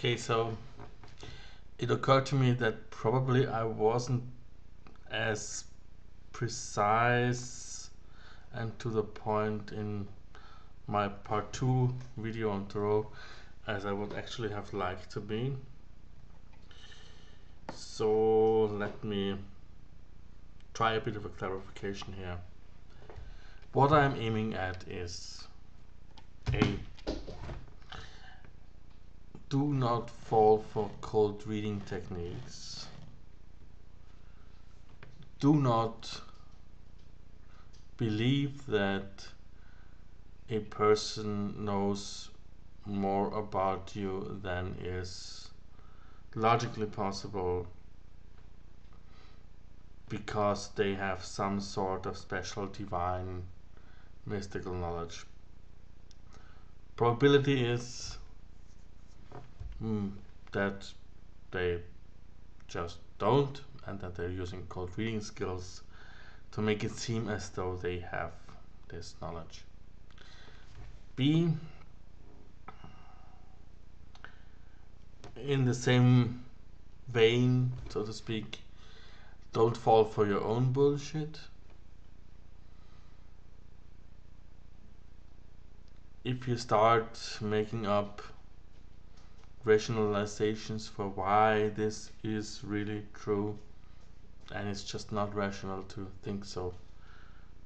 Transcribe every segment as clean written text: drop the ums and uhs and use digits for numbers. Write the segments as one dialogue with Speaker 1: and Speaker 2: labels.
Speaker 1: Okay, so it occurred to me that probably I wasn't as precise and to the point in my part 2 video on tarot as I would actually have liked to be. So let me try a bit of a clarification here. What I'm aiming at is A. Do not fall for cold reading techniques. Do not believe that a person knows more about you than is logically possible because they have some sort of special divine mystical knowledge. Probability is that they just don't, and that they're using cold reading skills to make it seem as though they have this knowledge. B, in the same vein, so to speak, don't fall for your own bullshit. If you start making up rationalizations for why this is really true and it's just not rational to think so,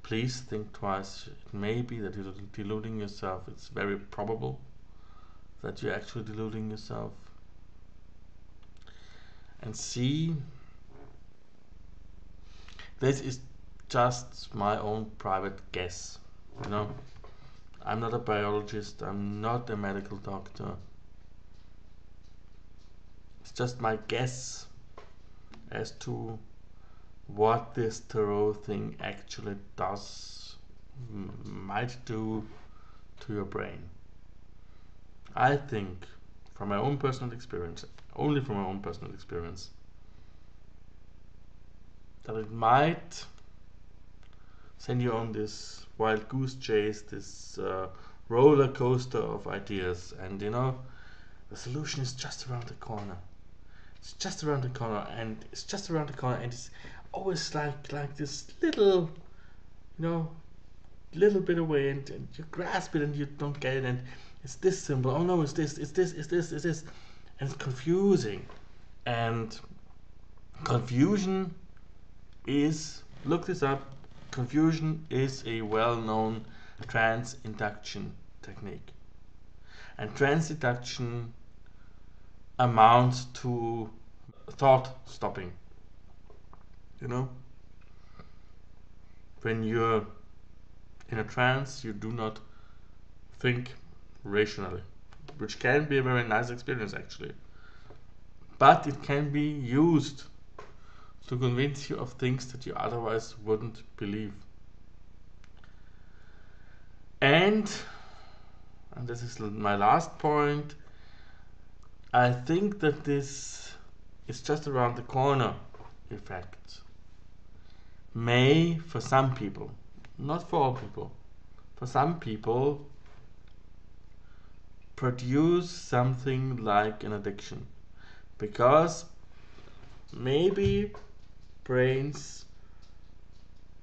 Speaker 1: please think twice. It may be that you're deluding yourself. It's very probable that you're actually deluding yourself. And C, this is just my own private guess. You know, I'm not a biologist, I'm not a medical doctor. It's just my guess as to what this tarot thing actually does, might do to your brain. I think, from my own personal experience, only from my own personal experience, that it might send you on this wild goose chase, this roller coaster of ideas, and you know, the solution is just around the corner. It's just around the corner, and it's just around the corner, and it's always like this little, you know, little bit away, and you grasp it and you don't get it, and it's this symbol. Oh no, it's this, it's this, it's this, it's this, and it's confusing. And confusion is, look this up, confusion is a well-known trance induction technique. And trance induction amounts to thought stopping. You know? When you're in a trance, you do not think rationally, which can be a very nice experience actually. But it can be used to convince you of things that you otherwise wouldn't believe. And this is my last point, I think that this is just around the corner effect may, for some people, not for all people, for some people, produce something like an addiction. Because maybe brains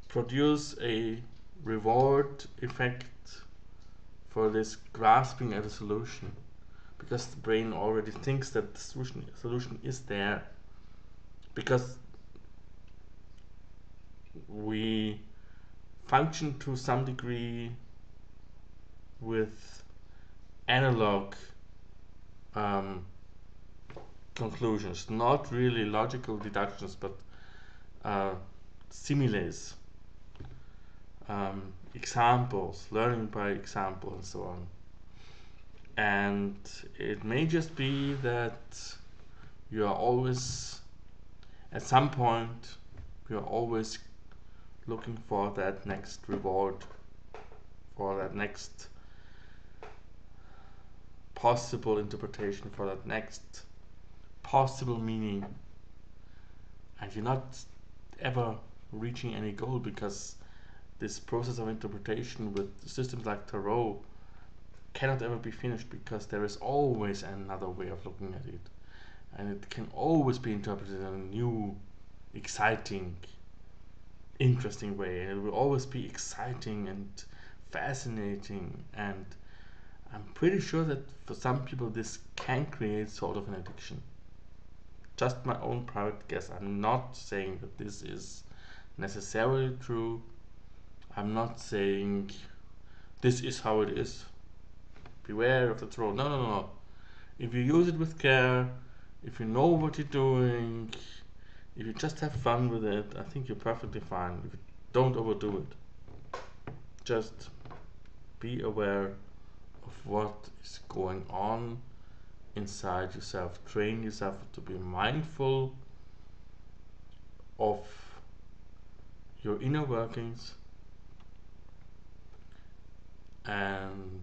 Speaker 1: produce a reward effect for this grasping at a solution, because the brain already thinks that the solution is there, because we function to some degree with analog conclusions, not really logical deductions, but similes, examples, learning by example, and so on. And it may just be that you are always, at some point, you are always looking for that next reward, for that next possible interpretation, for that next possible meaning, and you're not ever reaching any goal, because this process of interpretation with systems like tarot cannot ever be finished, because there is always another way of looking at it, and it can always be interpreted in a new, exciting, interesting way, and it will always be exciting and fascinating. And I'm pretty sure that for some people this can create sort of an addiction. Just my own private guess. I'm not saying that this is necessarily true. I'm not saying this is how it is. Beware of the troll. No, no, no, no. If you use it with care, if you know what you're doing, if you just have fun with it, I think you're perfectly fine. If you don't overdo it, just be aware of what is going on inside yourself. Train yourself to be mindful of your inner workings, and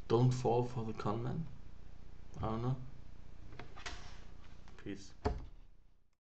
Speaker 1: don't fall for the con man. I don't know. Peace.